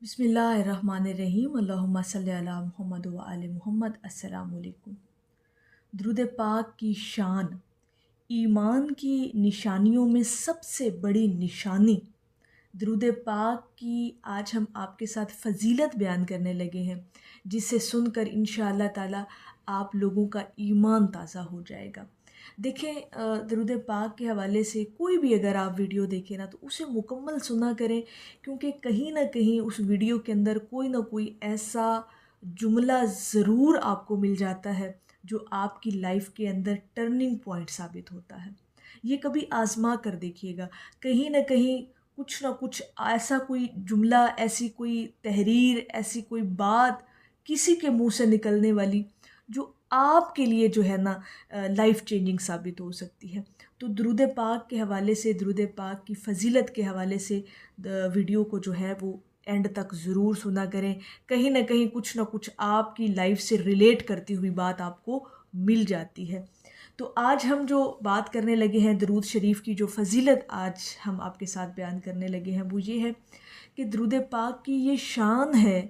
بسم اللہ الرحمن الرحیم اللہم صلی علی محمد و آل محمد۔ السلام علیکم۔ درود پاک کی شان ایمان کی نشانیوں میں سب سے بڑی نشانی درود پاک کی آج ہم آپ کے ساتھ فضیلت بیان کرنے لگے ہیں، جسے سن کر انشاءاللہ تعالی آپ لوگوں کا ایمان تازہ ہو جائے گا۔ دیکھیں، درود پاک کے حوالے سے کوئی بھی اگر آپ ویڈیو دیکھیں نا تو اسے مکمل سنا کریں، کیونکہ کہیں نہ کہیں اس ویڈیو کے اندر کوئی نہ کوئی ایسا جملہ ضرور آپ کو مل جاتا ہے جو آپ کی لائف کے اندر ٹرننگ پوائنٹ ثابت ہوتا ہے۔ یہ کبھی آزما کر دیکھیے گا، کہیں نہ کہیں کچھ نہ کچھ ایسا کوئی جملہ، ایسی کوئی تحریر، ایسی کوئی بات کسی کے منہ سے نکلنے والی جو آپ کے لیے جو ہے نا لائف چینجنگ ثابت ہو سکتی ہے۔ تو درود پاک کے حوالے سے، درود پاک کی فضیلت کے حوالے سے ویڈیو کو جو ہے وہ اینڈ تک ضرور سنا کریں، کہیں نہ کہیں کچھ نہ کچھ آپ کی لائف سے ریلیٹ کرتی ہوئی بات آپ کو مل جاتی ہے۔ تو آج ہم جو بات کرنے لگے ہیں درود شریف کی، جو فضیلت آج ہم آپ کے ساتھ بیان کرنے لگے ہیں وہ یہ ہے کہ درود پاک کی یہ شان ہے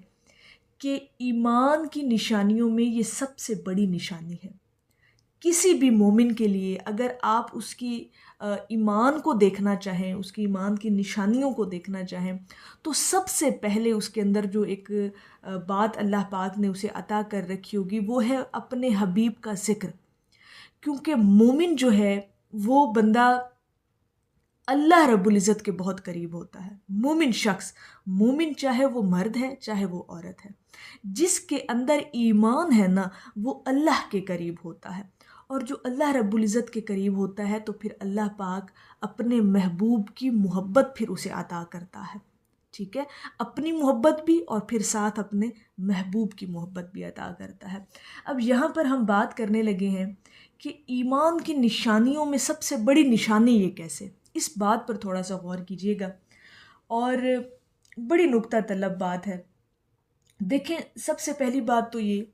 کہ ایمان کی نشانیوں میں یہ سب سے بڑی نشانی ہے۔ کسی بھی مومن کے لیے اگر آپ اس کی ایمان کو دیکھنا چاہیں، اس کی ایمان کی نشانیوں کو دیکھنا چاہیں، تو سب سے پہلے اس کے اندر جو ایک بات اللہ پاک نے اسے عطا کر رکھی ہوگی وہ ہے اپنے حبیب کا ذکر۔ کیونکہ مومن جو ہے وہ بندہ اللہ رب العزت کے بہت قریب ہوتا ہے۔ مومن شخص، مومن چاہے وہ مرد ہے چاہے وہ عورت ہے، جس کے اندر ایمان ہے نا وہ اللہ کے قریب ہوتا ہے، اور جو اللہ رب العزت کے قریب ہوتا ہے تو پھر اللہ پاک اپنے محبوب کی محبت پھر اسے عطا کرتا ہے۔ ٹھیک ہے، اپنی محبت بھی اور پھر ساتھ اپنے محبوب کی محبت بھی عطا کرتا ہے۔ اب یہاں پر ہم بات کرنے لگے ہیں کہ ایمان کی نشانیوں میں سب سے بڑی نشانی یہ کیسے، اس بات پر تھوڑا سا غور کیجیے گا، اور بڑی نکتہ طلب بات ہے۔ دیکھیں، سب سے پہلی بات تو یہ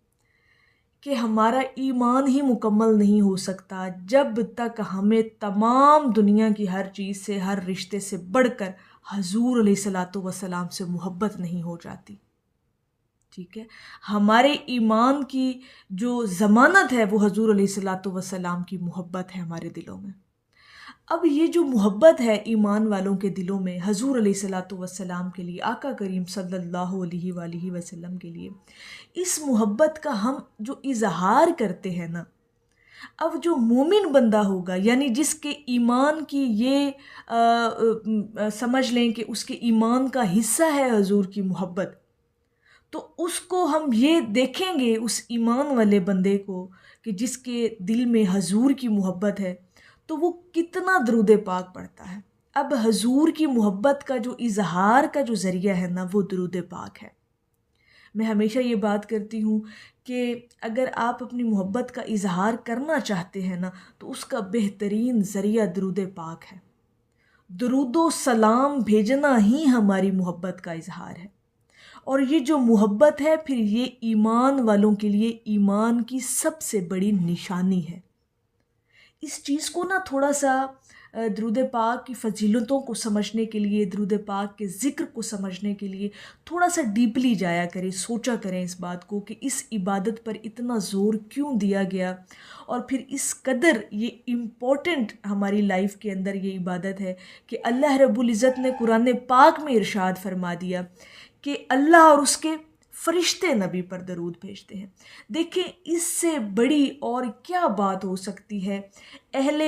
کہ ہمارا ایمان ہی مکمل نہیں ہو سکتا جب تک ہمیں تمام دنیا کی ہر چیز سے، ہر رشتے سے بڑھ کر حضور علیہ الصلاۃ والسلام سے محبت نہیں ہو جاتی۔ ٹھیک ہے، ہمارے ایمان کی جو ضمانت ہے وہ حضور علیہ الصلاۃ والسلام کی محبت ہے ہمارے دلوں میں۔ اب یہ جو محبت ہے ایمان والوں کے دلوں میں حضور علیہ الصلاۃ والسلام کے لیے، آقا کریم صلی اللہ علیہ وآلہ وسلم کے لیے، اس محبت کا ہم جو اظہار کرتے ہیں نا، اب جو مومن بندہ ہوگا، یعنی جس کے ایمان کی یہ سمجھ لیں کہ اس کے ایمان کا حصہ ہے حضور کی محبت، تو اس کو ہم یہ دیکھیں گے اس ایمان والے بندے کو کہ جس کے دل میں حضور کی محبت ہے تو وہ کتنا درود پاک پڑھتا ہے۔ اب حضور کی محبت کا جو اظہار کا جو ذریعہ ہے نا وہ درود پاک ہے۔ میں ہمیشہ یہ بات کرتی ہوں کہ اگر آپ اپنی محبت کا اظہار کرنا چاہتے ہیں نا تو اس کا بہترین ذریعہ درود پاک ہے۔ درود و سلام بھیجنا ہی ہماری محبت کا اظہار ہے، اور یہ جو محبت ہے پھر یہ ایمان والوں کے لیے ایمان کی سب سے بڑی نشانی ہے۔ اس چیز کو نا تھوڑا سا درود پاک کی فضیلتوں کو سمجھنے کے لیے، درود پاک کے ذکر کو سمجھنے کے لیے تھوڑا سا ڈیپلی جایا کریں، سوچا کریں اس بات کو کہ اس عبادت پر اتنا زور کیوں دیا گیا، اور پھر اس قدر یہ امپورٹنٹ ہماری لائف کے اندر یہ عبادت ہے کہ اللہ رب العزت نے قرآن پاک میں ارشاد فرما دیا کہ اللہ اور اس کے فرشتے نبی پر درود بھیجتے ہیں۔ دیکھیں، اس سے بڑی اور کیا بات ہو سکتی ہے۔ اہل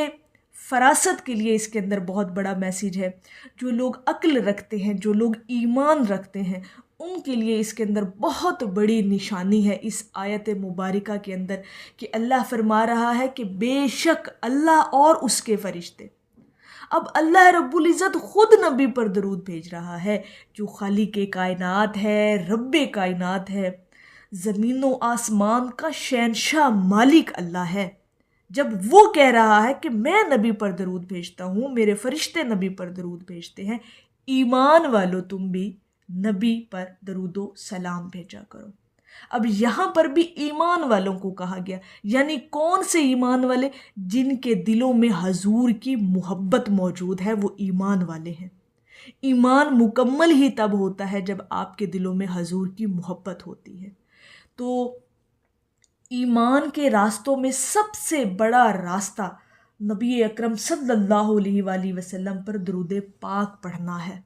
فراست کے لیے اس کے اندر بہت بڑا میسیج ہے۔ جو لوگ عقل رکھتے ہیں، جو لوگ ایمان رکھتے ہیں، ان کے لیے اس کے اندر بہت بڑی نشانی ہے اس آیت مبارکہ کے اندر کہ اللہ فرما رہا ہے کہ بے شک اللہ اور اس کے فرشتے، اب اللہ رب العزت خود نبی پر درود بھیج رہا ہے، جو خالق کائنات ہے، رب کائنات ہے، زمین و آسمان کا شہنشاہ مالک اللہ ہے۔ جب وہ کہہ رہا ہے کہ میں نبی پر درود بھیجتا ہوں، میرے فرشتے نبی پر درود بھیجتے ہیں، ایمان والو تم بھی نبی پر درود و سلام بھیجا کرو۔ اب یہاں پر بھی ایمان والوں کو کہا گیا، یعنی کون سے ایمان والے؟ جن کے دلوں میں حضور کی محبت موجود ہے، وہ ایمان والے ہیں۔ ایمان مکمل ہی تب ہوتا ہے جب آپ کے دلوں میں حضور کی محبت ہوتی ہے۔ تو ایمان کے راستوں میں سب سے بڑا راستہ نبی اکرم صلی اللہ علیہ وآلہ وسلم پر درود پاک پڑھنا ہے۔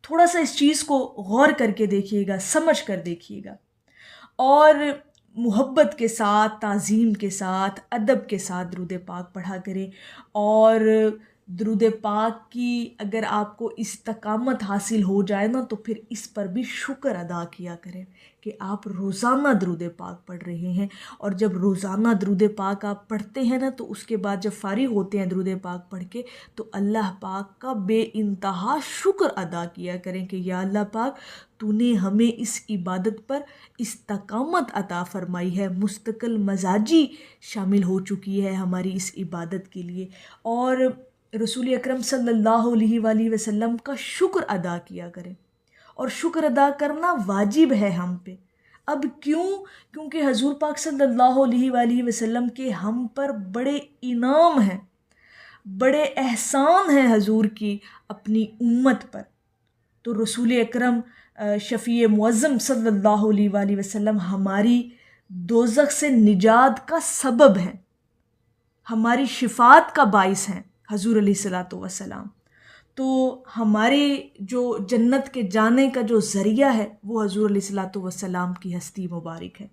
تھوڑا سا اس چیز کو غور کر کے دیکھیے گا، سمجھ کر دیکھیے گا، اور محبت کے ساتھ، تعظیم کے ساتھ، ادب کے ساتھ درود پاک پڑھا کریں۔ اور درود پاک کی اگر آپ کو استقامت حاصل ہو جائے نا تو پھر اس پر بھی شکر ادا کیا کریں کہ آپ روزانہ درود پاک پڑھ رہے ہیں۔ اور جب روزانہ درود پاک آپ پڑھتے ہیں نا تو اس کے بعد جب فارغ ہوتے ہیں درود پاک پڑھ کے تو اللہ پاک کا بے انتہا شکر ادا کیا کریں کہ یا اللہ پاک تو نے ہمیں اس عبادت پر استقامت عطا فرمائی ہے، مستقل مزاجی شامل ہو چکی ہے ہماری اس عبادت کے لیے، اور رسول اکرم صلی اللہ علیہ وآلہ وسلم کا شکر ادا کیا کریں۔ اور شکر ادا کرنا واجب ہے ہم پہ۔ اب کیوں؟ کیونکہ حضور پاک صلی اللہ علیہ وآلہ وسلم کے ہم پر بڑے انعام ہیں، بڑے احسان ہیں حضور کی اپنی امت پر۔ تو رسول اکرم شفیع معظم صلی اللہ علیہ وآلہ وسلم ہماری دوزخ سے نجات کا سبب ہیں، ہماری شفاعت کا باعث ہیں حضور علیہ الصلوۃ والسلام۔ تو ہمارے جو جنت کے جانے کا جو ذریعہ ہے وہ حضور علیہ الصلوۃ والسلام کی ہستی مبارک ہے۔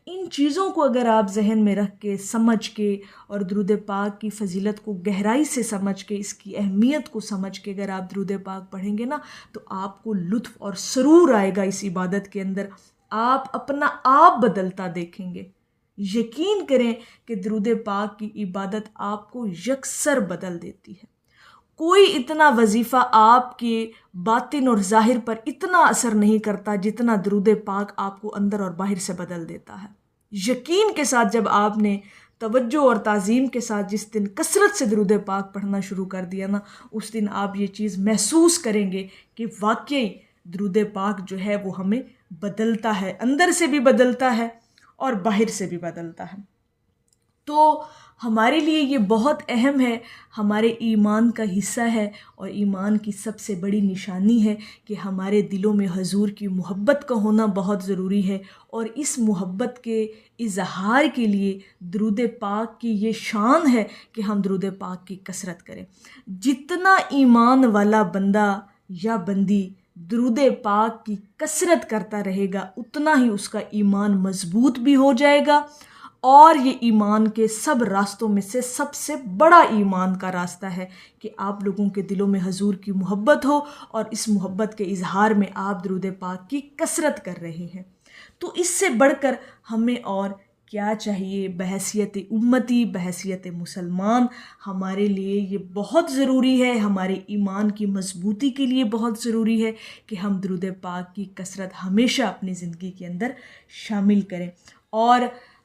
ان چیزوں کو اگر آپ ذہن میں رکھ کے، سمجھ کے، اور درود پاک کی فضیلت کو گہرائی سے سمجھ کے، اس کی اہمیت کو سمجھ کے اگر آپ درود پاک پڑھیں گے نا تو آپ کو لطف اور سرور آئے گا اس عبادت کے اندر، آپ اپنا آپ بدلتا دیکھیں گے۔ یقین کریں کہ درود پاک کی عبادت آپ کو یکسر بدل دیتی ہے۔ کوئی اتنا وظیفہ آپ کے باطن اور ظاہر پر اتنا اثر نہیں کرتا جتنا درود پاک آپ کو اندر اور باہر سے بدل دیتا ہے۔ یقین کے ساتھ جب آپ نے توجہ اور تعظیم کے ساتھ جس دن کثرت سے درود پاک پڑھنا شروع کر دیا نا، اس دن آپ یہ چیز محسوس کریں گے کہ واقعی درود پاک جو ہے وہ ہمیں بدلتا ہے، اندر سے بھی بدلتا ہے اور باہر سے بھی بدلتا ہے۔ تو ہمارے لیے یہ بہت اہم ہے، ہمارے ایمان کا حصہ ہے، اور ایمان کی سب سے بڑی نشانی ہے کہ ہمارے دلوں میں حضور کی محبت کا ہونا بہت ضروری ہے۔ اور اس محبت کے اظہار کے لیے درود پاک کی یہ شان ہے کہ ہم درود پاک کی کثرت کریں۔ جتنا ایمان والا بندہ یا بندی درود پاک کی کثرت کرتا رہے گا اتنا ہی اس کا ایمان مضبوط بھی ہو جائے گا، اور یہ ایمان کے سب راستوں میں سے سب سے بڑا ایمان کا راستہ ہے کہ آپ لوگوں کے دلوں میں حضور کی محبت ہو، اور اس محبت کے اظہار میں آپ درود پاک کی کثرت کر رہے ہیں۔ تو اس سے بڑھ کر ہمیں اور کیا چاہیے؟ بحیثیت امتی، بحیثیت مسلمان ہمارے لیے یہ بہت ضروری ہے، ہمارے ایمان کی مضبوطی کے لیے بہت ضروری ہے کہ ہم درود پاک کی کثرت ہمیشہ اپنی زندگی کے اندر شامل کریں۔ اور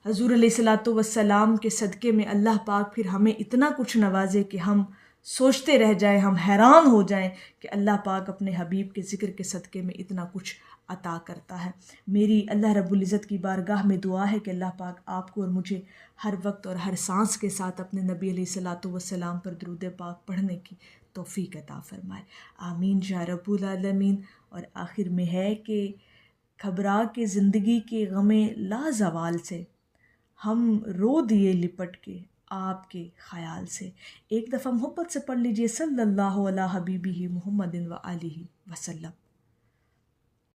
حضور علیہ الصلوۃ والسلام کے صدقے میں اللہ پاک پھر ہمیں اتنا کچھ نوازے کہ ہم سوچتے رہ جائیں، ہم حیران ہو جائیں کہ اللہ پاک اپنے حبیب کے ذکر کے صدقے میں اتنا کچھ عطا کرتا ہے۔ میری اللہ رب العزت کی بارگاہ میں دعا ہے کہ اللہ پاک آپ کو اور مجھے ہر وقت اور ہر سانس کے ساتھ اپنے نبی علیہ الصلوۃ والسلام پر درود پاک پڑھنے کی توفیق عطا فرمائے، آمین یا رب العالمین۔ اور آخر میں ہے کہ گھبرا کے زندگی کے غم لازوال سے ہم رو دیے لپٹ کے آپ کے خیال سے۔ ایک دفعہ محبت سے پڑھ لیجئے صلی اللہ علیہ حبیبہ محمد و آلہ وسلم۔